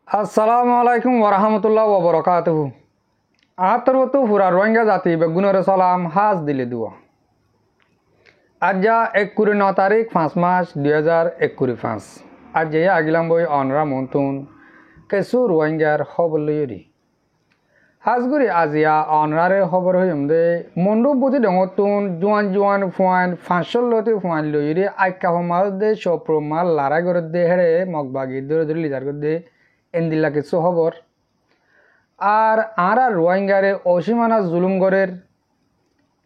আসসালামু আলাইকুম ওরহামতুল্লাহ ওবরকাতুহু। আহাত্তর মতো ফুরা রোহিঙ্গা জাতি বেগুনের সালাম হাজ দিলে দুয়া। আজ যা 1 তারিখ 5 মাস 2025। আজ যে আগিলাম বই অনরা মন্তুন কেসু রোহিঙ্গার খবর লইরি হাজগুড়ি আজিয়া অনরারে খবর হইম দে মন্ডু বুঝি ডঙতুন জোয়ান জোয়ান ফুয়ান 500 ফুয়ান লইরি আইকা হমার দে সপ্রমাল লারা করে দে হেরে মগবাগি ধরে ধরে লিজার করে দে এন্দিল্লা কিছু খবর আর রোহিঙ্গারে অসীমানা জুলুম গড়ের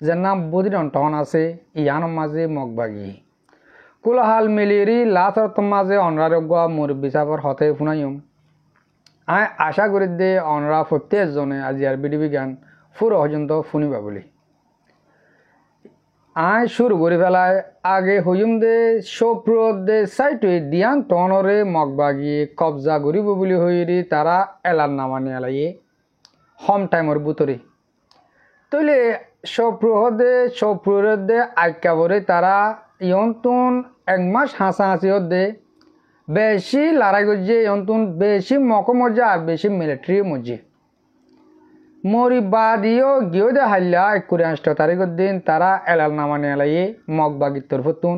যে নাম বুদিন টন আছে ইয়ান মাঝে মগবাগি কুলাহাল মিলিরি লাথর মাঝে অনরারোগ্য মোর বিচাপর হতে শুনাইম। আয় আশা করি দে অনরা প্রত্যেকজনে আজি আর বিডিবি গান ফুর পর্যন্ত শুনিবা বলি আয় শুরু করে ফেলায় আগে হইম দে সপ্রদ দে সাইটে দিয়ান টনরে মগবাগি কবজা করিব বলি হইরি তারা এলার নামা নিয়ে লাইয়ে হম টাইমর বুতরে তৈলে সপ্রহদে দে আইকাবরে তারা ইয়ন্তুন 1 মাস হাসাহাসি দে বেশি লড়াই করছে ইয়ন্তুন বেশি মকমর্জা আর বেশি মিলিটারি মর্জি মরি বাদিও গিয়ে দে হাল্লা 29 তারিখের দিন তারা এলাল নামা নিয়ে লাইয়ে মগবাগির তরফতুন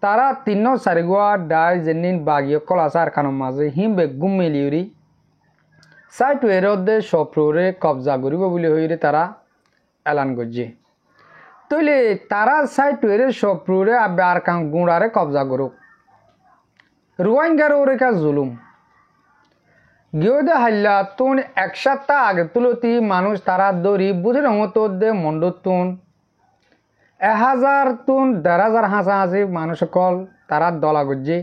তারা 3-4 গুয়া ডাই জেনিন বাগিয়ে কলাসার খানোর মাঝে হিম বেগুম মিলিউরি সাইট এরদে সপ্ররে কবজা করিব বলে হইরে তারা এলান করছে তৈলে তারা সাইট এর সপ্ররে আর কাং গুঁড়ারে কবজা করুক রোহিঙ্গার ওরে কা জুলুম গিয়ে হাল্লা তুন 1 সপ্তাহ আগে তুলতি মানুষ তারা দৌড়ি বুঝে রঙতর দে মন্ডতুন 1000 তুন 1500 হাসাহাসি মানুষ কল তারা দলা করছে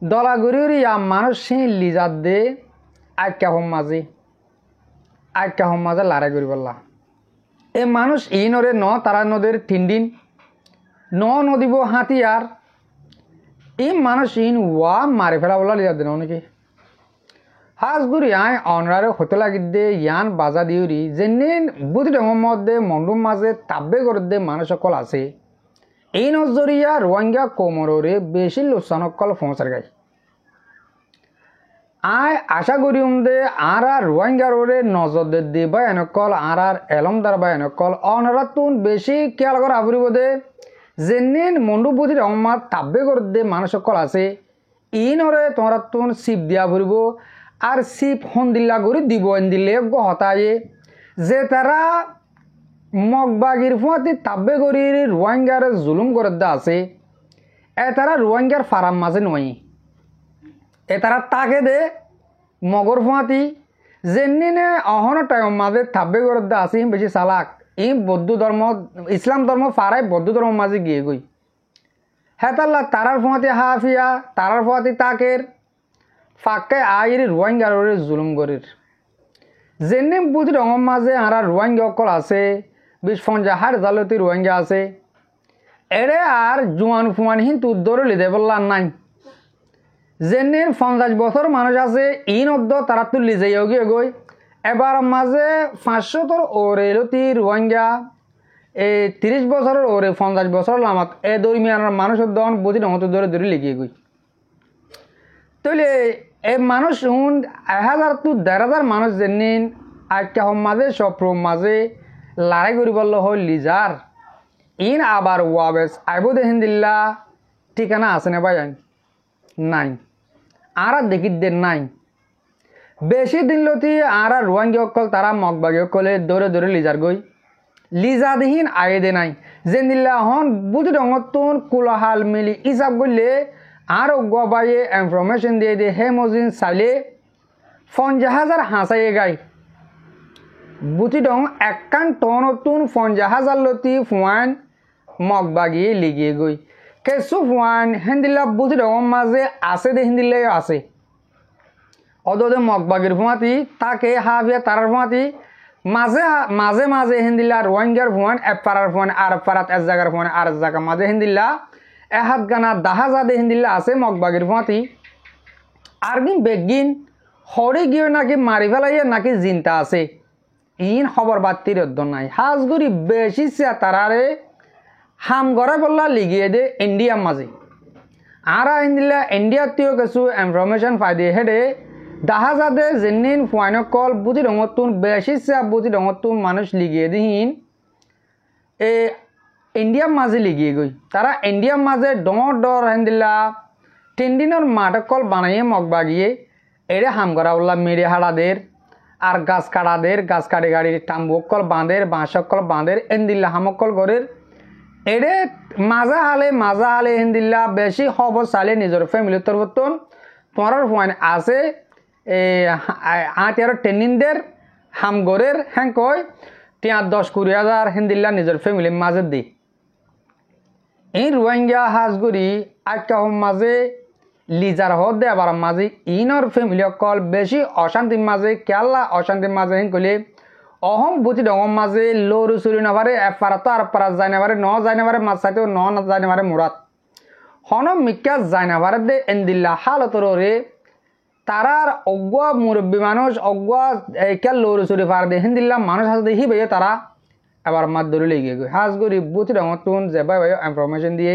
দলা গড়ি মানুষ সেই লিজার দে আইকা হম মাঝে লড়াই করি বললা এ মানুষ ইনরে তারা নদীর ঠিন্ডিন নদীব হাতিয়ার এই মানুষ ইন ওয়া মারি ফেলা বলা লিজার দিন নাকি হাজগুড়ি আয় অনরারে হতে লাগি দে ইয়ান বাজা দিউরি যেনে বুদ্ধি ডঙর মধ্যে মন্ডুম মাঝে তাব্বে করে দে মানুষ সকল আছে এই নজরিয়া রোহিঙ্গা কোমরে বেশি লোকসানকল পৌঁছার গাই আয় আশা করি দে রোহিঙ্গার ওরে নজর দে বা এনেকল এলমদার বা এনেকল অনরা তুন বেশি খেয়াল করে আবরিব দে যেনে মন্ডু বুদ্ধি রহমার তাব্বে করে দে মানুষ সকল আছে ইনরে তোমরা তুন সিপ দিয়া ভরিব আর সিপ হন্দিল্লা করে দিব দিলে হতায়ে যে তারা মগবাগির ফুয়াতি তাব্বে করি রোহিঙ্গার জুলুম করে দে আছে এ তারা রোহিঙ্গার ফারাম মাঝে নয় এ তারা তাকে দে মগর ফুয়াতি যেনে অহন টাইম মাঝে তাব্বে করে দে আছে বেশি চালাক ই বৌদ্ধ ধর্ম ইসলাম ধর্ম ফারাই বৌদ্ধ ধর্ম মাঝে গিয়ে গই হেতাল্লা তারার ফুয়াতি হাফিয়া তারার ফুয়াতি তাকের ফাঁকে আইরি রোহিঙ্গার জুলুম গরির যেনে বুঝি রঙর মাঝে রোহিঙ্গা অকল আছে 20-50 জালতি রোহিঙ্গা আছে এরে আর জোয়ান ফুয়ান হিন্তু দৌড়ে লিদে বললা নাই যেনে 50 বছর মানুষ আছে ইন অদ্দ তারা তো লিজে গিয়ে গই এবার মাঝে 500 তোর ওরে লতি রোহিঙ্গা এই 30 বছরের ওরে 50 বছর লামাত এ দরমিয়ানের মানুষের দন বুঝি রঙত ধরে ধরে লিখিয়ে গই তৈলে এই মানুষ 1000 তো 1500 মানুষ যেনে আইকা হম মাঝে সপ্র মাঝে লড়াই করি বলল হল লিজার ইন আবার ওয়াবেস আইব দেখেন দিল্লা ঠিকানা আছে না ভাই নাই দেখি দে নাই বেশি দিন লতি রোহিঙ্গা অকল তারা মগবাগি অকলে দৌড়ে দৌড়ে লিজার গই লিজা দিহীন আয়ে দে নাই যেন দিল্লা হন বুঝি রঙতুন কুলাহাল মিলি ইসাব করলে গবাইয়ে ইনফরমেশন দিয়ে দে হে মজিন চাইলে 50,000 হাসাইয়ে গাই বুঝি ডং 1 টনতুন 50,000 লতি ফুয়ান মগবাগি লিগিয়ে গই কেসু ফুয়ান হেন্দিল্লা বুঝি ডং মাঝে আছে দে হিন্দিল্লাই আছে অদে মগবাগির ফুয়াতি তাকে হাফিয়া তারার ফুয়াতি মাঝে মাঝে মাঝে হিন্দিল্লা রোহিঙ্গার ফুয়ান এপারার ফুয়ান আর পারাত এক জায়গার ফুয়ান আর জায়গা মাঝে হিন্দিল্লা এহাত গানা দাহাজা দে হিন্দিল্লা আছে মগবাগির ফুয়াতি আর দিন বেগিন হরে গিয়ে নাকি মারি ফেলাইয়ে নাকি জিনতা আছে ইন খবর বাতির নাই হাজগুড়ি বেশি তারারে হাম গড়ে বললা লিগিয়ে দে ইন্ডিয়ার মাঝে আরা হিন্দিলা ইন্ডিয়াতেও কিছু ইনফরমেশন পাই দিয়ে হেডে দেখা যাতে যেনিন ফাইনকল বুঝি রঙতুন বেশি চাপ বুঝি রঙতুন মানুষ লিগিয়ে দিহীন এ ইন্ডিয়ার মাঝে লিগিয়ে গই তারা ইন্ডিয়ার মাঝে ডর ডর হিন্দিলা 3 দিনের মাঠকল বানাইয়ে মগবাগিয়ে এরে হাম করা বললা মেরে হাড়াদের আর গাছ কাটাদের গাছ কাটি গাড়ির টাম্বুকল বাঁধের বাঁশকল বাঁধের এন্দিল্লা হামকল গরের এরে মাজা হালে হিন্দিল্লা বেশি হব চালে নিজের ফ্যামিলির তরবতন তোমার পয়েন্ট আছে আট আর টেনিনদের হামগরের হ্যাঁ কয় 10-20 হাজার হিন্দিল্লা নিজের ফ্যামিলির মাঝে দি এই রোহিঙ্গা হাজগুড়ি আটকা মাঝে লিজার হদ দে আবার মাঝে ইনর ফ্যামিলি অকল বেশি অশান্তির মাঝে কেলা অশান্তির মাঝে হেন কইলে অহম বুঝি ডঙর মাঝে লরু চুরি নাভারে এপারা তো আর পারা যায় নাভারে ন যায় নাভারে মাছ চাইতেও ন যায় নাভারে মুরাত হন মিকা যায় নাভারে দে এন্দিল্লা হালতর রে তারার অগুয়া মুরব্বী মানুষ অগুয়া কেল লরু চুরি পার দে হিন্দিল্লা মানুষ হাজ দেখি ভাইয়ে তারা এবার মাছ ধরে লেগে গই হাজ করি বুঝি ডঙর তুন যে ভাই ভাই ইনফরমেশন দিয়ে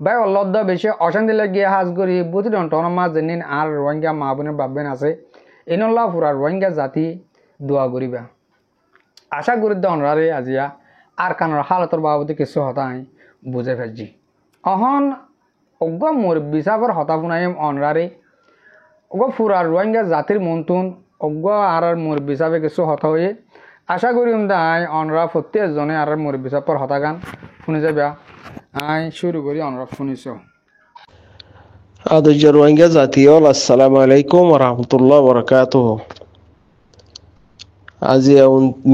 ভাই অল্লদ্দ বেশি অশান্তি লাগিয়ে হাজ করি বুঝি ডন টন মাছ যেনিন আর রোহিঙ্গা মা বোনের বাপবেন আছে ইনল্লা পুরা রোহিঙ্গা জাতি দোয়া করিবা আশা করি দনরারে আজিয়া আর কানোর হালতর বাবদে কিছু হতাই বুঝে ফেলছি অহন অজ্ঞ মুরব্বী সাহেবের হতা শুনাইম অনরারে অজ্ঞ পুরা রোহিঙ্গা জাতির মন্তুন অজ্ঞ আর মুরব্বী সাহেবে কিছু হতা হয়ে আশা করি দাই অনরা প্রত্যেকজনে আর মুরব্বী সাহেবের হতা গান শুনে যাবে আই শুরু করি অনরা শুনিছ আদর্য রোহিঙ্গা জাতি আসসালামু আলাইকুম ওয়া রাহমাতুল্লাহি ওয়া বারাকাতুহু আজি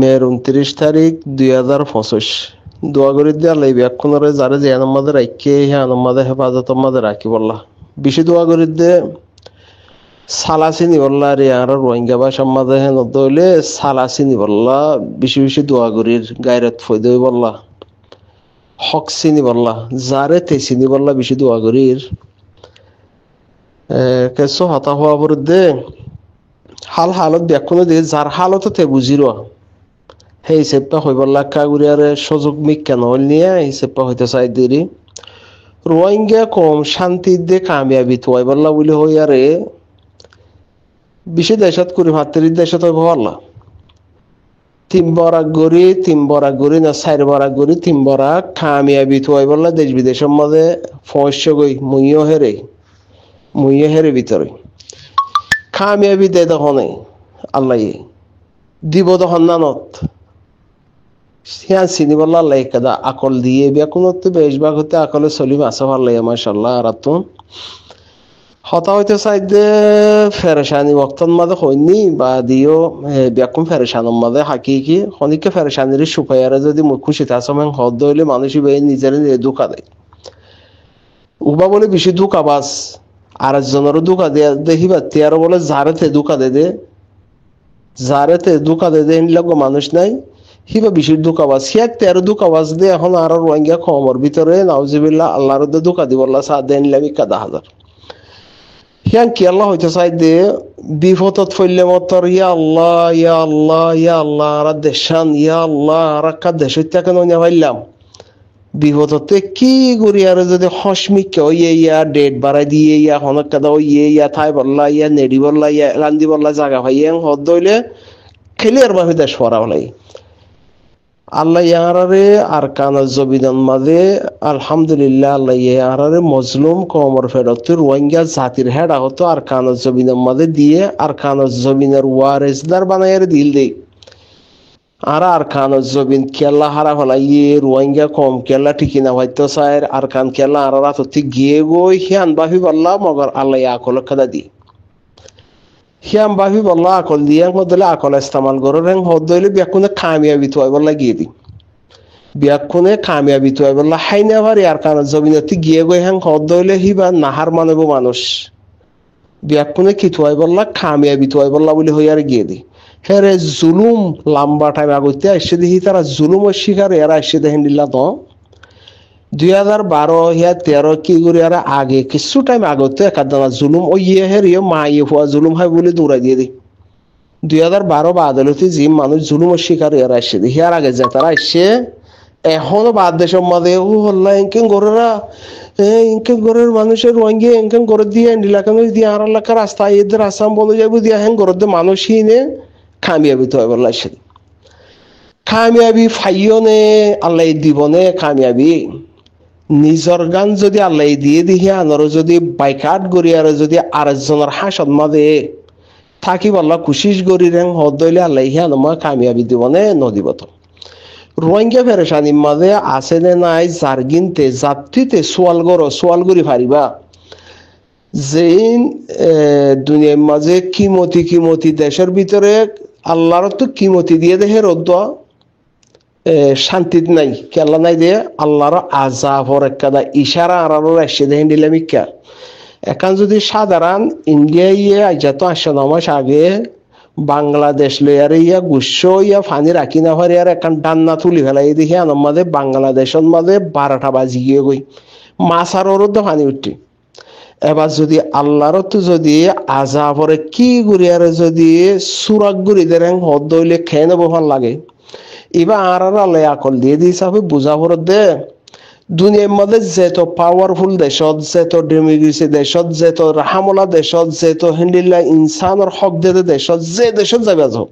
মের 29 তারিখ 2025 দোয়া করি দিয়ে আল্লাহ ব্যাকুনরে যারা যে আমাদের রাখে হ্যাঁ আমাদের হেফাজত আমাদের রাখি বললা বেশি দোয়া করি দে সালাসিনি বললা রে আর রোহিঙ্গা ভাষা আমাদের হেন দইলে সালাসিনি বললা বেশি বেশি দোয়া করির গায়রত ফয়দই বললা হক চিনি বললা যারে তেছিনি বললা বেশি দোয়া করির কেসো হতা হওয়া পর দে হালত ব্যাকুন দিয়ে যার হালতে বুঝির সেই হিসেবটা হইব লাখা গুড়িয়ারে সুযোগ মিক্কা নহল নিয়ে হিসেবটা হইতে চাই দেরি রোহিঙ্গা কম শান্তি দিয়ে কামিয়াবি তোয়াই বললা বলে হইয়ারে বেশি দেশত করি ভাতৃ দেশত হইব বললা 3 বরাক গড়ি না 4 বরাক গড়ি 3 বরাক কামিয়াবি তোয়াই বললা দেশ বিদেশের মধ্যে ফসছে গই মুইও হেরে ভিতরে কামিয়াবি দে তখন আল্লাহ দিব তখন নানত হ্যাঁ চিনি বললা আল্লাহ কাদা আকল দিয়ে বেকুনত বেশভাগ হতে আকলে চলিম আছে ভাল্লাই মাশাআল্লাহ আর তো হতা হইতে চাই দে ফেরেশানি বক্তন মাঝে হইনি বা দিও বেকুম ফেরেশানোর মাঝে হাকিকি খনিকে ফেরেশানির সুপায়ারে যদি মুখ খুশিতে আসমেন হদ হইলে মানুষই বে নিজের দুঃখা দেয় উবা বলে বেশি দুঃখাবাস আর একজনেরও দুঃখা দেয়া দেখিবা তেরো বলে যারেতে দুঃখা দে যারেতে দুঃখা দে লাগো মানুষ নাই হিবা বেশির দুঃখাবাস সে 13 দুঃখাবাস দিয়ে এখন আর রোহিঙ্গা কমর ভিতরে নাউজিবিল্লাহ আল্লাহর দুঃখা দিবল্লা সা দেন লামি কাদা হাজার হিয়ান কি আল্লাহ হইতে চাই দে বিপদত ফইলে মতর ইয়া আল্লাহ আর দেশান ইয়া আল্লাহ আর কাদেশ হইতে কেন না হইলাম বিপদতে কি করি আর যদি হসমিকে ইয়া ডেট বাড়াই দিয়ে ইয়া হনক কাদা ইয়া থাই বললা ইয়া নেডি বললা ইয়া লান্দি বললা জায়গা ভাইয়া হদ দইলে খেলে আর ভাবে দেশ পড়া বলাই আল্লাহ ইয়ারে আর কানাজ জবিনান মাঝে আলহামদুলিল্লাহ আল্লাহ ইয়ারে মজলুম কমর ফেরত রোহিঙ্গা জাতির হেডা হতো আর কানাজ জবিনান মাঝে দিয়ে আর কানাজ জবিনের ওয়ারেসদার বানাইয়ার দিল দেই আর কানাজ জবিন কেলা হারা ফেলা রোহিঙ্গা কম কেলা ঠিকি না হয়তো চায় আর কান কেলা আর রাততে গিয়ে গই হিয়ান বাফি বললা মগর আল্লাহ আকল খাদা দি হিয়াম বাফি বললা আকল দিয়ে মধ্যে আকল ইস্তেমাল করে রেং হদইলে বেকুনে কামিয়াবি তোয়াই বললা গিয়ে দি বেকুনে কামিয়াবি তোয়াই বললা হাইনা ভারি আর কানাজ জবিনতে গিয়ে গই হ্যাং হদইলে হিবা নাহার মানব মানুষ বেকুনে কি তোয়াই বললা কামিয়াবি তোয়াই বললা বলে হইয়ার গিয়ে দি হেরে জুলুম লম্বা টাইম আগতে আসছে দেখি তারা জুলুমের শিকার এরা আসছে দেখেন দিল্লা তো 2012 ইয়া 13 কি করে আর আগে কিছু টাইম আগতে একাদানা জুলুম ও হেরিও মা হওয়া জুলুম হয় বলে দৌড়াই দিয়ে দিই 2012 বাদলতে যে মানুষ জুলুমের শিকার এরা আসছে দেখি আর আগে যে তারা আসছে এখনো বাদ দেশের মাঝে ও হল্লা এনকেন গরেরা ইনকেন গরের মানুষের রোহিঙ্গা এনকেন গরে দিয়ে এলাকা দিয়ে আর এলাকা রাস্তা এদের আসাম বলে যাবো দিয়ে হ্যাঁ গরের মানুষ হিনে কামিয়াবি তো এবার লাগছে কামিয়াবি ফাইও নে আল্লাহ দিবনে কামিয়াবি নিজর গান যদি আল্লাহ দিয়ে দিহি আনারো যদি বাইকাট গড়ি আর যদি আরেকজনের হাসত মাঝে থাকি বললা কুশিস গড়ি রেং হদইলে আল্লাহ হিয়ান কামিয়াবি দিবনে নদীব তো রোহিঙ্গা ফেরেশানির মাঝে আছে নে নাই জার্গিনতে যাত্রীতে সোয়াল করি পারিবা যে দুনিয়ার মাঝে কিমতি দেশের ভিতরে আল্লাহর তো কিমতি দিয়ে দেহে রোদ শান্তি নাই কেলা নাই দিয়ে আল্লাহর আজাবর একটা ইশারা আড়ালো এসে দেখেন দিলাম ইকা এখন যদি সাধারণ ইন্ডিয়া ইয়ে আজ তো 8 মাস আগে বাংলাদেশ লইয়ার ইয়া গুচ্ছ ইয়া ফানি রাখি না পারে আর এখন ডান্না তুলি ফেলাই দেখি আনার মাঝে বাংলাদেশের মাঝে 12টা বাজি গিয়ে গই মাছ আর ওর তো ফানি উঠি এবার যদি আল্লাহর তো যদি আজাবরে কি গুড়ি আর যদি সুরাগ গুড়ি দেন হদ দইলে খেয়ে নেবো ভাল লাগে এবার আর আল্লাহ আকল দিয়ে দিস বুঝা ভরত দে দুনিয়ার মধ্যে যেত পাওয়ারফুল দেশত যেত ডেমোক্রেসি দেশত যেত রাহামলা দেশত যেত হিন্দিল্লা ইনসানের হক দিতে দেশত যে দেশত যাবে যাও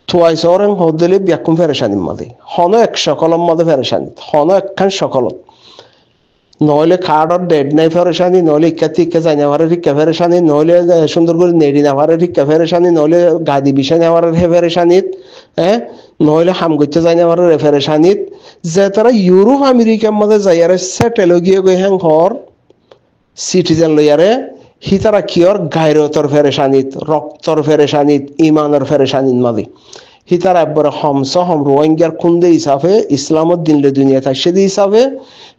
থুয়াইছ ওরেন হদ দিলে ব্যাকুম ফেরেশানির মাঝে হন এক সকলের মধ্যে ফেরেশানি হন একখান সকলত নহলে কার্ডর ডেড নাই ফেরেশানি নহলে ইকা যাই না পারে শিক্ষা ফেরেশানি নহলে সুন্দর করে নেড়ি না পারে শিক্ষা ফেরেশানি নহলে গাদি বিষয় না পারে ফেরেশানিত হ্যাঁ নহলে হাম করতে যাই না পারে ফেরেশানিত যে তারা ইউরোপ আমেরিকার মধ্যে যাইয়ারে সেটেল গিয়ে গই হ্যাং হর সিটিজেন লইয়ারে হি তারা কিয়র গায়রতর ফেরেশানিত রক্তর ফেরেশানিত ইমানের ফেরেশানিত মাঝে হি তারা একবারে হম রোহিঙ্গার কুন্দে হিসাবে ইসলামত দিনলে দুনিয়া থাকছে হিসাবে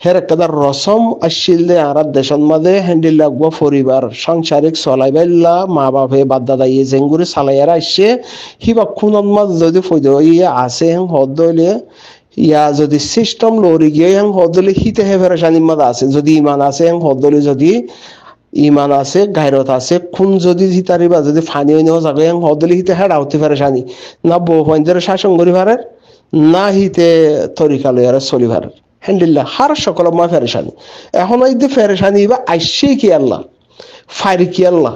হের একটা রসম আসছিল দে আর দেশের মাঝে হ্যান্ডেল লাগবো পরিবার সাংসারিক চলাইবাইল্লা মা বাপে বাদ দাদা ইয়ে জেঙ্গুরি চালাইয়ারা আসছে হিবা খুনের মাঝে যদি ফৈদ ইয়ে আছে হ্যাং হদ হইলে ইয়া যদি সিস্টেম লড়ি গিয়ে হ্যাং হদলে হিতে হে ফেরেশানির মাঝে আছে যদি ইমান আছে হ্যাং হদলে যদি ইমান আছে গায়রত আছে খুন যদি হিতারি বা যদি ফানি হইনেও যাবে হ্যাং হদলে হিতে হেডা হতে ফেরেশানি না বউ পয়েন্টের শাসন করি পারে না হিতে তরিকা লইয়ারে চলি পারে হ্যান্ডিল্লা হার সকল মা ফেরেশানি এখন এই যে ফেরেশানি বা আইসে কি আল্লাহ ফাইরি কি আল্লাহ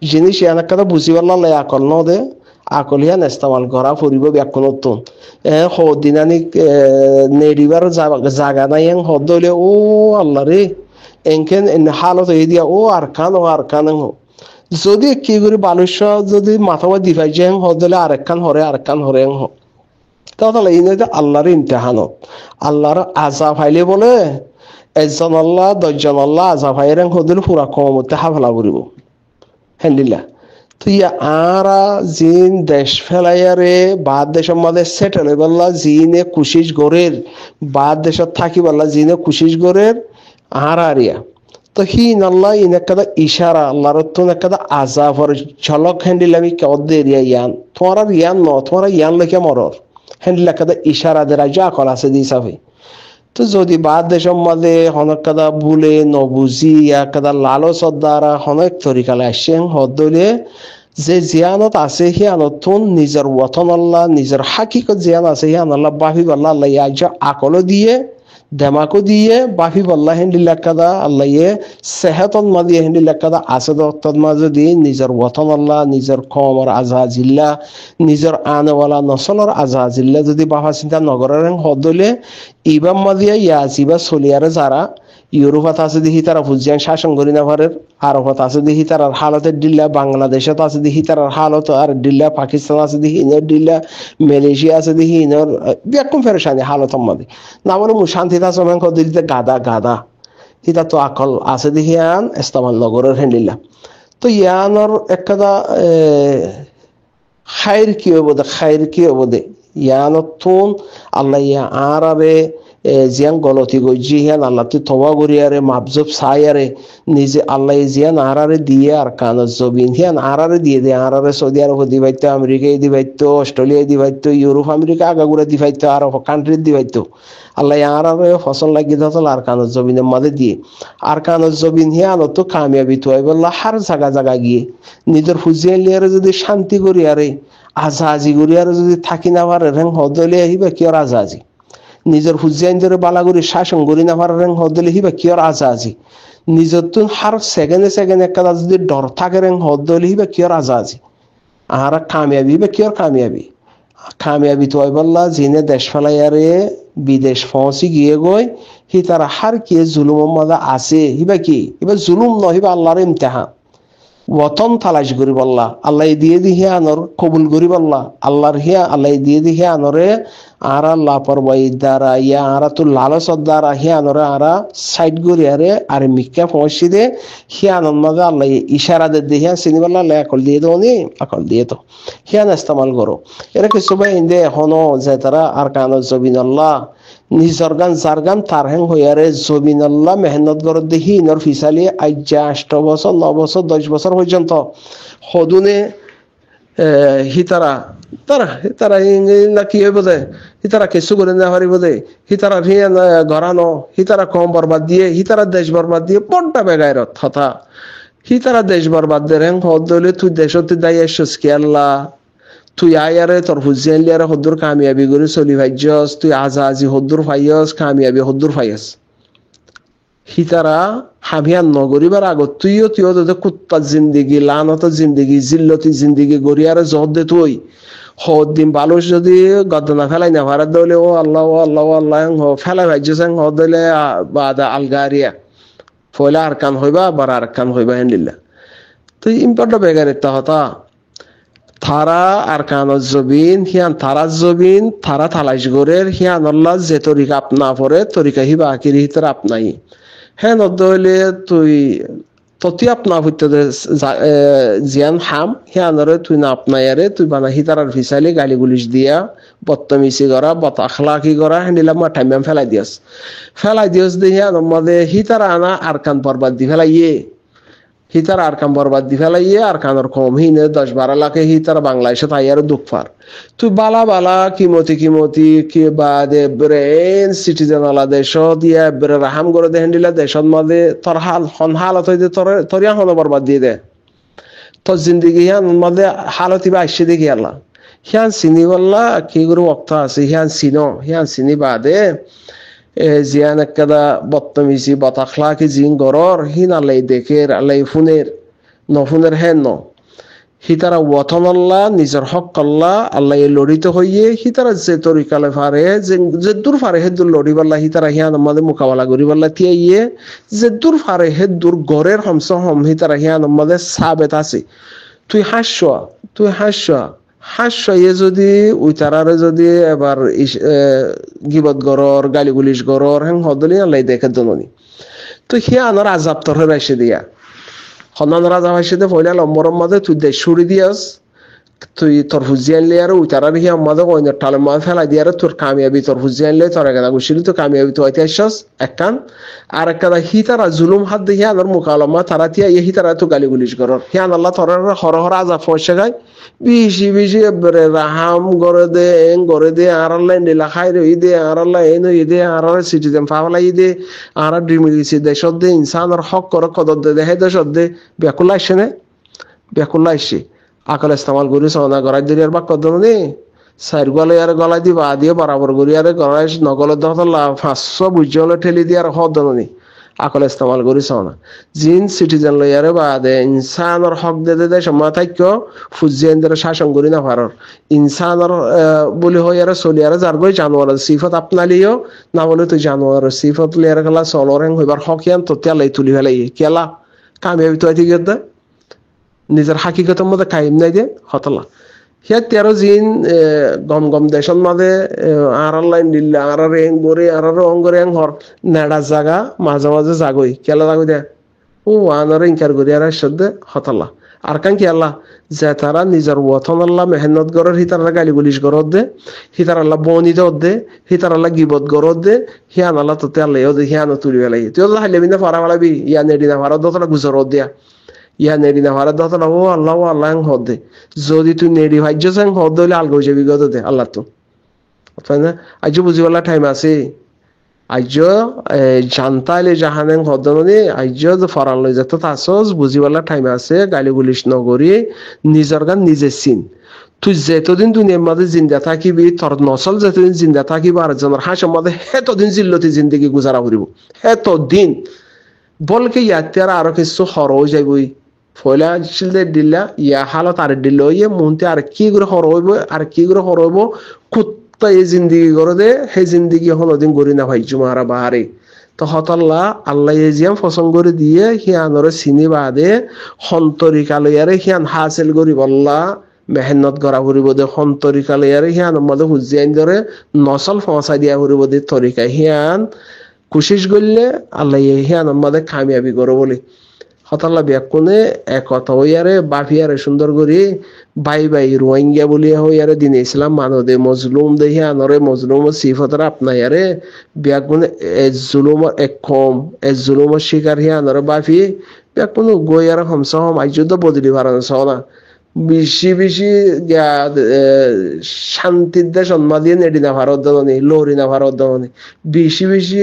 জিনিস এনার কথা বুঝি পারলাম আকল ন দে আকল হিয়ান ইস্তেমাল করা ফুরিব ব্যাকুণত দিনানি নেড়িবার জাগা নাই এং হদ হইলে ও আল্লাহ রে এনকেন হালত এই দিয়া ও আর কান যদি কি করি বালুস্য যদি মাথা দি পাই যে হদ হলে আরেকখান হরে এং হ তাহলে এই নয় আল্লাহর ইমতিহানত আল্লাহর আজাব হাইলে বলে 1 জন আল্লাহ 10 জন আল্লাহ আজাব হাইরে হদিল পুরা কমতে হাফলা করিব হ্যান্ডিল্লা তুই আরা জিন দেশ ফেলাইয়ারে বাদ দেশের মাঝে সেটেল হয়ে বললা জিনে কুশিস গড়ের বাদ দেশত থাকি বললা জিনে কুশিস গড়ের আরিয়া তো হিন আল্লাহ ইন একটা ইশারা আল্লাহর তো একটা আজাবর ঝলক হ্যান্ডিল আমি কদ্দে এরিয়া ইয়ান তোমার আর ইয়ান ন তোমার ইয়ান লেখে মরর হ্যান্ডিল একটা ইশারা দে রাজা কল আছে দিসাফে তো যদি বাদ দেশের মাঝে হনক কাদা ভুলে নবুঝি কাদা লালচ দ্বারা হনক তরিকালে আসছে হদলে যে জিয়ানত আছে হিয়ানত নিজের ওয়াতন আল্লাহ নিজের হাকিকত জিয়ান আছে হিয়ান আল্লাহ বাফি আল্লাহ আল্লাহ আজ আকল দিয়ে দেমাকো দিয়ে বাফি আল্লাহ হেন্ডিল্লা কাদা আল্লাহ সেহাতন মা দিয়ে হেন্ডিল্লা কাদা আছে দত্তন মা যদি নিজের ওয়াতন আল্লাহ নিজের কমর আজাজিল্লা নিজের আনওয়ালা নসলর আজাজিল্লা যদি বাফা চিন্তা নগরের হদলে ইবাম মা দিয়ে ইয়াজিবা চলিয়ারে যারা ইউরোপত আছে দেখি তারা ফুজিয়ান শাসন করি না পারে আরবত আছে দেখি তার হালতের ডিল্লা বাংলাদেশত আছে দেখি তার হালত আর ডিল্লা পাকিস্তান আছে দেখি ইনর ডিল্লা মালয়েশিয়া আছে দেখি ইনর ব্যাকুম ফেরেশানি হালত মাঝে না বলে শান্তিতে আছে মেন দিল্লিতে গাদা হিতা তো আকল আছে দেখি আন ইস্তেমাল নগরের হ্যান্ডিল্লা তো ইয়ানর একটা খাইর কি হবো দে ইয়ানতুন আল্লাহ ইয়া আরাবে জিয়ান গলতি গই জিয়ান আল্লাহ তুই তবা করিয়ারে মাপজব সাইয়ারে নিজে আল্লাহ জিয়ান আরারে দিয়ে আর কানত জবিন হিয়ান আরারে দিয়ে দে আরারে সৌদি আরব দিবাইতো আমেরিকায় দিবাইতো অস্ট্রেলিয়ায় দিবাইতো ইউরোপ আমেরিকা আগাগুড়া দিবাইতো আরব কান্ট্রির দিবাইতো আল্লাহ আরারে ফসল লাগিয়ে দিত আর কানত জবিনের মাঝে দিয়ে আর কানত জবিন হিয়ান তো কামিয়াবি তো বললা হার জায়গা গিয়ে নিজের ফুজিয়ান লিয়ারে যদি শান্তি করিয়ারে আজাজি করিয়ারে যদি থাকি না পারে হদলে আহিবা কি আর আজাজি নিজের হুজিয়ান ধরে বালাগুড়ি শাসন করি না পারেন হদলে হিবা কিয়র আজাজি নিজের তুন হার সেকেন্ডে একটা যদি ডর থাকে রেন হদলে হিবা কিয়র আজাজি আর কামিয়াবি বা কিয়র কামিয়াবি তো বললা জিনে দেশ ফেলাইয়ারে বিদেশ পৌঁছি গিয়ে গই হি তারা হার কি জুলুম মাদা আছে হিবা কি হিবা জুলুম নয় হিবা আল্লাহর ইমতিহান ওতন তালাশ করি বললা আল্লাহ দিয়ে দি হিয়া আনর কবুল করি বললা আল্লাহর হিয়া আল্লাহ দিয়ে দি হিয়া আনরে আরা লাপরবাহী দ্বারা ইয়া আরা তো লালসর দ্বারা হিয়া আনরে আরা সাইড করি আরে আর মিক্কা পৌঁছি দে হিয়া আনন্দ মাঝে আল্লাহ ইশারা দে হিয়া চিনি বললা আল্লাহ আকল দিয়ে দেও নি আকল দিয়ে তো হিয়ান ইস্তেমাল করো এরা কিছু ভাই ইন্দে এখনো যে তারা আর কানো জবিন আল্লাহ নিজর গান যার গান তার হেং হইয়ারে জবিন আল্লাহ মেহনত করে দেখি ইনর ফিসালি আজ্জা 8 বছর 9 বছর 10 বছর পর্যন্ত হদুনে হিতারা তারা না কি হইব দে হিতারা কিছু করে না পারিব দে হিতারা রিয়া ঘরানো হিতারা কম বরবাদ দিয়ে হিতারা দেশ বরবাদ দিয়ে বড্ডা বেগায়রত হতা হিতারা দেশ বরবাদ দে হেং হদলে তুই দেশতে দায় এসছ কি আল্লাহ তুই আয়ারে তোর হুজিয়ান লিয়ারে হদ্দুর কামিয়াবি করে চলি ভাইজস তুই আজি হদ্দুর ফাইয়স কামিয়াবি হদ্দুর ফাইয়স হিতারা হাবিয়ান নগরিবার আগত তুইও তোদের কুত্তা জিন্দিগি লানত জিন্দিগি জিল্লতি জিন্দিগি গড়িয়ারে জহর দে তুই হদ দিন বালুস যদি গদনা ফেলাই না ভারত দলে ও আল্লাহ ফেলাই ভাইজস হদ দলে বাদা আলগারিয়া ফয়লা আর কান হইবা বার আর কান হইবা হেনলিল্লা তুই ইম্পর্ট বেগারে হতা তারা আর কানত জবিন হিয়ান তারা জবিন তারা তালাশ গরের হিয়ান আল্লাহ যে তরিকা আপনা পরে তরিকা হিবা আকির হিতর আপনাই হ্যাঁ নদলে তুই ততি আপনা হইতে জিয়ান হাম হিয়ানরে তুই না আপনায়ারে তুই বানা হিতারার ফিসালি গালি গুলিশ দিয়া বত্তমিসি করা বত আখলাকি করা হ্যান্ডিলাম টাইম ফেলাই দিয়স দিয়ে হিয়ান মধ্যে হিতারা আনা আর কান বরবাদ দি ফেলাইয়ে হিতার আর কাম বরবাদ দি ফেলাইয়ে আর কানোর কম হিনে 10-12 লাখে হিতার বাংলাদেশে তাই আর দুঃখ পার তুই বালা কিমতি কি বাদে ব্রেন সিটিজেন আলা দেশ দিয়া ব্রে রাহাম করে দে হ্যান্ডিলা দেশত মাঝে তোর হালত হইতে তোরিয়া হন বরবাদ দিয়ে দে তোর জিন্দিগি হিয়ান মাঝে হালত ইবা আসছে দেখি আল্লাহ হিয়ান চিনি বললা কি করে অক্ত আছে হিয়ান চিনি বাদে জিয়ান একটা বত্তমিজি বতাখলা কি জিন গরর হিন আল্লাহ দেখে আল্লাহ ফোনের হেন হিতারা ওয়াতন আল্লাহ নিজের হক আল্লাহ আল্লাহ লড়িতে হইয়ে হিতারা যে তরিকালে পারে যে দূর পারে হে দূর লড়ি পাল্লা হিতারা হিয়ান আমাদের মোকাবেলা করি পাল্লা তিয়াইয়ে যে দূর পারে হে দূর গড়ের হমস হম হিতারা হিয়ান আমাদের সাবেত আছে তুই হাস্য যদি ওই তারারে যদি এবার গিবত গরর গালি গুলিশ গরর হ্যাং হদলি আল্লাহ দেখে দননি তো হিয়া আনার আজাব তোর রাইসে দিয়া হনান রাজা হাসে দে পয়লা লম্বরম মাঝে তুই দেশ ছুড়ি দিয়াস তুই তোর হুজিয়ান লিয়ার ওই তারার হিয়া মাঝে ওই টালে মাঝে ফেলা দিয়ার তোর কামিয়াবি তোর হুজিয়ান লিয়ে তোর একাদা গুছিলি তো কামিয়াবি তো হইতে আসছস একখান আর একটা হিতারা জুলুম হাত দিয়ে হিয়ানোর মুকালমা তারা তিয়া হিতারা তো গালি গুলিশ করর হিয়ান আল্লাহ তোর হর আজাব পয়সা খায় বেশি রাহাম গড়ে দে আর আল্লাহ নীলা খাই রই দে আর আল্লাহ এন দে আর সিটিজেন ফাওলাই দে আর ডিমিলিছি দেশত দে ইনসানের হক কর কদর দে হে দেশত দে বেকুল্লা আসছে আকল ইস্তেমাল করি সনা গড়াই দিলি আর বাক কদর নে সাইড গলে আর গলাই দি বা দিয়ে বরাবর করি আর গড়াই নগলে দহতলা 500 বুঝলে ঠেলি দিয়ে আর হদ নি আকল ইস্তেমাল করি সনা জিন সিটিজেন লইয়ারে বাদে ইনসানের হক দে সময় থাক্য ফুজিয়েন্দ্র শাসন করি না পারর ইনসানের বলি হইয়ারে চলিয়ারে যার গই জানোয়ারের সিফত আপনালিও না বলে তুই জানোয়ারের সিফত লিয়ারে খেলা চলরেং হইবার হকিয়ান তো তেলাই তুলি ফেলাই কেলা কামিয়াবি তো ঠিক দে নিজের হাকিকতের মধ্যে কায়েম নাই দে হতলা হিয়া 13 জিন গম দেশন মাঝে আর লাইন দিল্লা আর রেং গরে আর অঙ্গরে হর নেড়া জাগা মাঝে জাগই কেলা জাগই দে ও আনার ইনকার করি আর সদ্দে হতলা আর কান কি আল্লাহ যে তারা নিজের ওয়াতন আল্লাহ মেহনত গরর হিতারা গালি গুলিশ গরর দে হিতার আল্লাহ বনি দে হিতার আল্লাহ গিবত গরর দে হিয়ান আল্লাহ তো আল্লাহ দে হিয়ান তুলি বেলাই তুই আল্লাহ হাইলে বিনা ফারা ফালাবি ইয়া নেডি না ফারা দতলা গুজর দিয়া ইয়া নেড়ি না ভারত দতলা ও আল্লাহ হদে যদি তুই নেড়ি ভাজ্য সাং হদ হইলে আলগো যাবি গত দে আল্লাহ তো তাই না আজ বুঝিওয়ালা টাইম আছে আইজো জানতাইলে জাহানেন হদননি আইজো ফরান লই যেত তাসস বুঝিবালা টাইম আছে গালি গুলিশ নগরি নিজর গান নিজে চিন তুই যেতদিন দুনিয়ার মাঝে জিন্দা থাকিবি তোর নসল যেতদিন জিন্দা থাকিব আর জনের হাসের মাঝে হেতদিন জিল্লতি জিন্দগি গুজারা করিব হেতদিন বলকে ইয়াতে আরো কিছু হর হয়ে যাইবই ফয়লা ছিল দিল্লা ইয়া হালত আর দিল ইয়ে মনতে আর কি করে হর হইব আর কি করে হর হইব কুত্তা এই জিন্দগি করে দে সেই জিন্দগি হলদিন গড়ি না ভাই জুমারা বাহারে তো হতল্লা আল্লাহ এজিয়াম ফসং করে দিয়ে হিয়ানরে চিনি বাদে সন্তরিকালয়ারে হিয়ান হাসিল করি বল্লা মেহনত করা ফুরিব দে সন্তরিকালয়ারে হিয়ান মধ্যে হুজিয়াইন ধরে নসল ফসাই দিয়া ফুরিব দে তরিকা হিয়ান কোশিশ করলে আল্লাহ হিয়ান মধ্যে কামিয়াবি করো বলে হতাল্লা ব্যাকুনে একথা হইয়ারে বাফিয়ারে সুন্দর করি বাই রোহিঙ্গা বলিয়া হইয়ারে দিন ইসলাম মানদে মজলুম দেহি আনরে মজলুম সিফতর আপনায়ারে ব্যাকুনে জুলুমর এক কম জুলুমর শিকার হি আনরে বাফি ব্যাকুনে গইয়ারে হমস হম আইজুদ বদলি ভারান সনা বেশি বেশি শান্তির দেশ জন্মা দিয়ে নেডিনা ভারত দনি লহরিনা ভারত দনি বেশি বেশি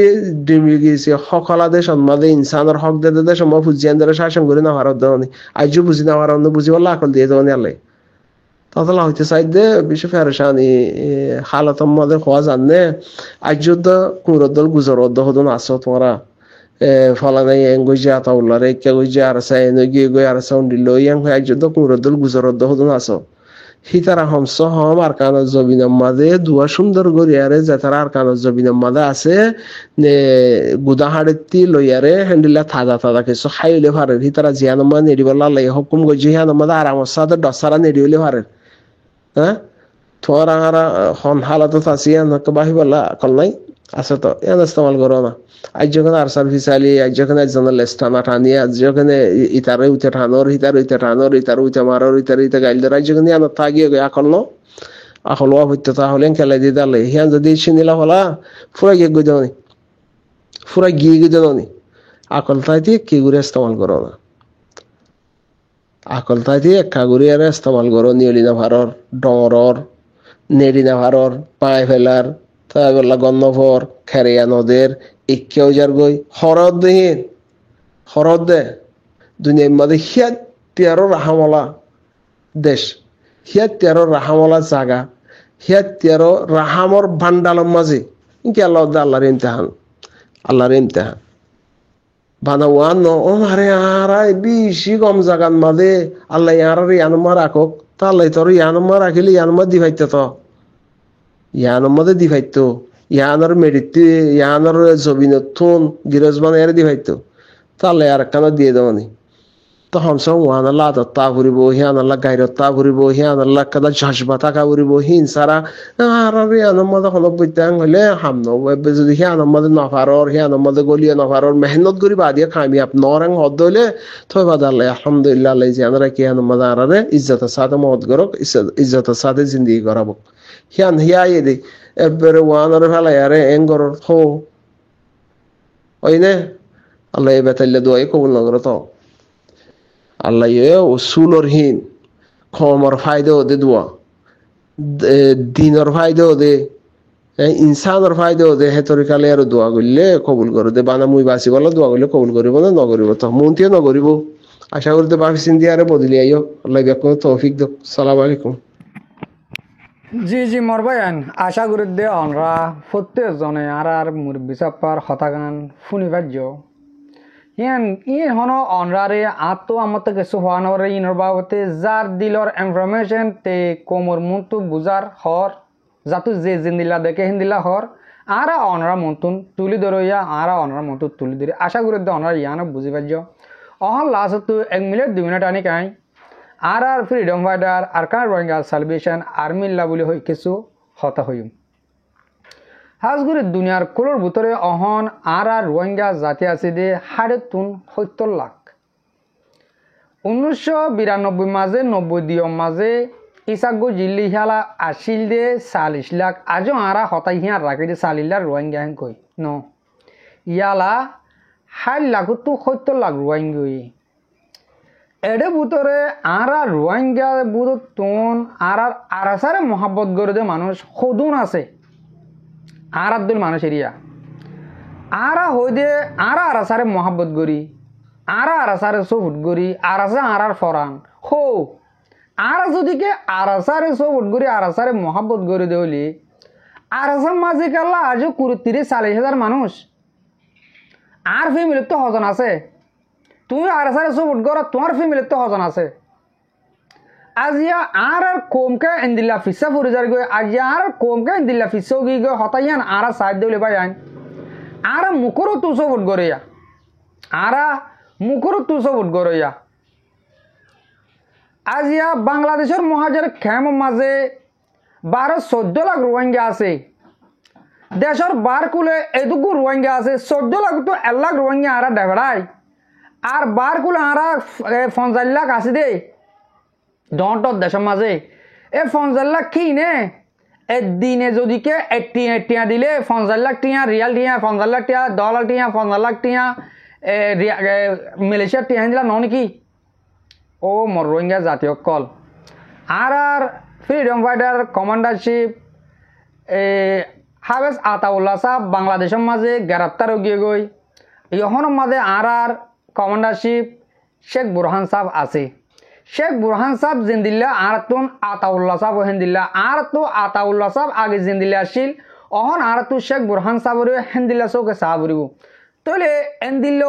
ডিমি গেছে সকলা দেশ জন্মা দিয়ে ইনসানের হক দে দে সময় ফুজিয়ান ধরে শাসন করি না ভারত দনি আইজু বুঝি না ভারত বুঝি বললা আকল দিয়ে দনি আলে তাহলে হইতে চাই দে বেশি ফেরেশানি হালতম মধ্যে হওয়া জানে আইজুদ কুরদল গুজরদ হদন আসো তোমরা ফলানাই এঙ্গুইজা তাউলারে কে গুইজা আরসা এনগি গই আরসা উন্ডিলো ইয়াং হয় যদ কুরদল গুজরদ হদন আসো হিতারা হমস হম আর কান জবিনাম মাদে দুয়া সুন্দর গরিয়ারে যেতারা আর কান জবিনাম মাদে আছে নে গুদাহাড়েতি লইয়ারে হ্যান্ডিলা থাদা থাদা কিছু খাইলে পারে হিতারা জিয়ানমা নেডিবলা লাই হুকুম গজি হিয়ানমাদা আরামর সাথে ডসারা নেডিলে পারে হ্যাঁ তোমার আরা হন হালাত আছে নকে বাহিবলা কল নাই আছে তো এন ইস্তেমাল করো না আজ যখন আর সার্ভিস আলি আজ যখন একজনের লেস্টানা টানি আজ যখন ইতারে উঠে টানোর হিতার উঠে টানোর ইতার উঠে মারোর ইতার ইতে গাইল ধর আজ যখন আনত থাকিয়ে আকল ন আকল হইতে তাহলে খেলাই দিয়ে দালে হিয়ান যদি চিনিলা হলা ফুরা গিয়ে গুই দেওনি ফুরা গিয়ে গুই দেওনি আকল তাই দিয়ে কি করে ইস্তেমাল করো না আকল তাই দিয়ে একা ঘুরি আর ইস্তেমাল করো নিয়লিনা ভারর ডমরর নেড়িনা ভারর পায়ে ফেলার তাই বললা গন্নভর খেরিয়া নদের ইকেও যার গই হরদ দেহীন হরদ দে দুনিয়ার মধ্যে হিয়াত তেরো রাহামলা দেশ হিয়াত তেরো রাহামলা জাগা হিয়াত তেরো রাহামর ভান্ডালম মাঝে ইনকে আল্লাহর ইমতিহান আল্লাহর ইমতিহান বানাওয়ান ন ও মারে আরাই বেশি কম জাগান মাঝে আল্লাহ ইয়ার ইয়ানমা রাখক তা আল্লাহ তোর ইয়ানমা রাখিলে ইয়ানমা দিভাইতে তো ইয়ানোর মধ্যে দি ভাইতো ইয়ানোর মেডিতে ইয়ানোর জবিনথুন গিরজ বানাইয়ারে দি ভাইতো তাহলে আর একখানা দিয়ে দেওয়ানি তো হামসং ওয়ান আল্লাহ আদত্তা ঘুরিব হিয়ান আল্লাহ গাইরত্তা ঘুরিব হিয়ান আল্লাহ কাদা ঝাঁসবা থাকা ঘুরিব হিন সারা আর ইয়ানোর মধ্যে হলক বৈতাং হইলে হামন যদি হিয়ানোর মধ্যে নফারর হিয়ানোর মধ্যে গলিয়ে নফারর মেহনত করি বাদিয়ে কামিয়াব নরং হদ হইলে থই বাদ আল্লাহ আলহামদুলিল্লাহ আল্লাহ যে আনারা কি হিয়ানোর মধ্যে আরারে ইজ্জতের সাথে মহৎ করক ইজ্জতের সাথে জিন্দিগি করাবো হিয়ান হিয়াই দি এবারে ওয়ানোর ফেলা আরে এঙ্গর হো ওই নে আল্লাহ এ বেতাইলে দোয়াই কবুল নগর তো আল্লাহ উসুলর হীন খমর ফায়দা দে দোয়া দিনর ফায়দা দে ইনসানের ফায়দা দে হে তরিকালে আর দোয়া করলে কবুল করে দে বানা মুই বাসি বলা দোয়া করলে কবুল করিব না নগরিব তো মনটিও নগরিব আশা করতে বাকি চিন্তি আরে বদলি আইও আল্লাহ ব্যাকুন তৌফিক দো সালাম আলাইকুম জি মোর ভাইয়ান আশা করি দে অনরা প্রত্যেকজনে আর মুরব্বী চাপার হতাগান শুনিবার্য ইয়ান ইয়ে হন অনরারে আতো আমার তো কিছু হওয়া নরে ইনর বাবতে যার দিলর ইনফরমেশন তে কোমর মন্তু বুজার হর যাতু যে জিন্দিলা দেখে হিন্দিলা হর আর অনরা মন্তুন তুলি ধরইয়া আর অনরা মন্তু তুলি ধরে আশা করি দে অনরা ইয়ানো বুঝি পারছ অহন লাস্ট 1 মিনিট 2 মিনিট আনি কাই আর ফ্রিডম ফাইটার আর কার রোহিঙ্গা সালভেশন আর্মিল্লা বলে হই কিছু হতা হইম হাজগুড়ি দুনিয়ার কুলোর ভিতরে অহন আর রোহিঙ্গা জাতি আছে দে ৭৭ লাখ 1992 মাঝে 90 দিয়ম মাঝে ইসাগো জিল্লি হিয়ালা আসিল দে 40 লাখ আজও আরা হতাই হিয়া রাখি দে 40 লাখ রোহিঙ্গা হেন কই ন ইয়ালা 60 লাখ তো 70 লাখ রোহিঙ্গা এডে ভিতরে আর রোহিঙ্গা বুধ তোন আর আরাসারে মহাব্বত করে দে মানুষ সদুন আছে আর আব্দুল মানুষ এরিয়া আরা হই দে আরা আরাসারে মহাব্বত করি আরা আরাসারে সবুট করি আরাসা আরার ফরান হো আর যদি কে আরাসারে সবুট করি আরাসারে মহাব্বত করে দেওলি আরাসার মাঝে কাল্লা আজও 30-40 হাজার মানুষ আর ফ্যামিলির তো হজন আছে তুমি আরাসারে সবুট করো তোমার ফ্যামিলির তো হজন আছে আজিয়া আর কোমকে ইন্দিল্লা ফিসা ফুরিজার গই আজিয়া আর কোমকে ইন্দিল্লা ফিসা গই গই হতাইয়ান আর সাইড দেলে ভাই আইন আর মুখরও তু সবুট গরিয়া আর মুখরও তু সবুট গরিয়া আজিয়া বাংলাদেশের মহাজের খেম মাঝে 12-14 লাখ রোহিঙ্গা আছে দেশের বার কুলে এদুকু রোহিঙ্গা আছে 14 লাখ তো 1 লাখ রোহিঙ্গা আর ডেভড়াই আর বার কুলে আর 50 লাখ আছে দে ডন্টর দেশের মাঝে এ 50 লাখ কি নে দিনে যদি কে 80 দিলে 50 লাখ টিয়া রিয়াল টিয়া 50 লাখ টিয়া ডলার টিয়া 50 লাখ টিয়া মালয়েশিয়ার টিয়া দিলা ন নাকি ও মোর রোহিঙ্গা জাতীয় কল আর ফ্রিডম ফাইটার কমান্ডারশিপ হাফেজ আতাউল্লাহ সাহেব বাংলাদেশের মাঝে গ্রেপ্তার গিয়ে গই ইহনের মাঝে আর কমান্ডারশিপ শেখ বুরহান সাহেব আছে শেখ বুরহান সাহেব জিন্দিল্লা আর তুন আতাউল্লাহ সাহেব হেন্দিল্লা আর তো আতাউল্লাহ সাহেব আগে জিন্দিল্লা আসিল অহন আর তো শেখ বুরহান সাহেবের হেন্দিল্লা চৌকে সাহাবরিব তাহলে এন্দিল্লা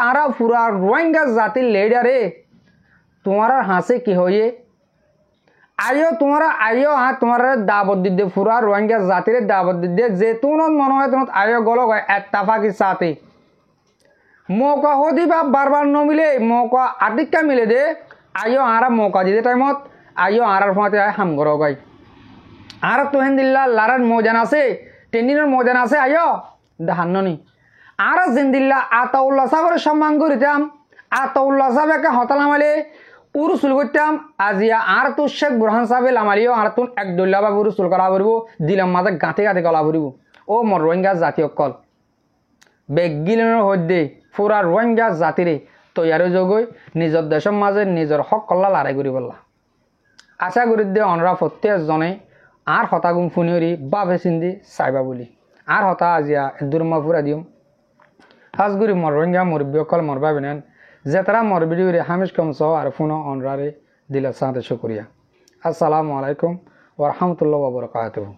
আর পুরা রোহিঙ্গা জাতির লিডারে তোমার হাসে কি হয়ে আইও তোমার আইও তোমার দাবত দিতে পুরা রোহিঙ্গা জাতির দাবত দিতে যে তুনত মনে হয় তোমার আইও গলক হয় এত্তাফাকি সাথে মৌকা হদি বা বারবার নমিলে মৌকা আটিকা মিলে দে আইও আর মৌকা দিতে টাইমত আইও আর ফাঁতে হাম গরো গাই আর তোহেন দিল্লা লারার ময়দান আছে টেন্ডিনের ময়দান আছে আইও দেখান্নি আর জিন্দিল্লা আতাউল্লাহ সাহেবের সম্মান করিতাম আতাউল্লাহ সাহেবকে হতালামালে উরুসুল করতাম আজিয়া আর তো শেখ বুরহান সাহেব লামালিও আর তুন একদুল্লা বা উরুসুল করা পড়ব দিলাম মাঝে গাঁতে গাঁতে গলা পড়ব ও মোর রোহিঙ্গা জাতীয় কল বেগিলের হদ্দে পুরা রোহিঙ্গা জাতিরে তৈয়ারে যোগই নিজের দেশের মাঝে নিজের হক কল্লা লড়াই করি বললা আশা করি দে অনরা প্রত্যেকজনে আর হতাগুম ফুনিয়রি বাবে চিন্দি চাইবা বলি আর হতা আজিয়া দুর্মা ফুরা দিম হাজগুড়ি মর রোহিঙ্গা মুরব্বী কল মরবা বেনেন যে তারা মর ভিডিওরে হামিশ কম সহ আর ফোন অনরারে দিলে সাথে শুক্রিয়া আসসালামু আলাইকুম ওয়া রাহমাতুল্লাহি ওয়া বারাকাতুহু।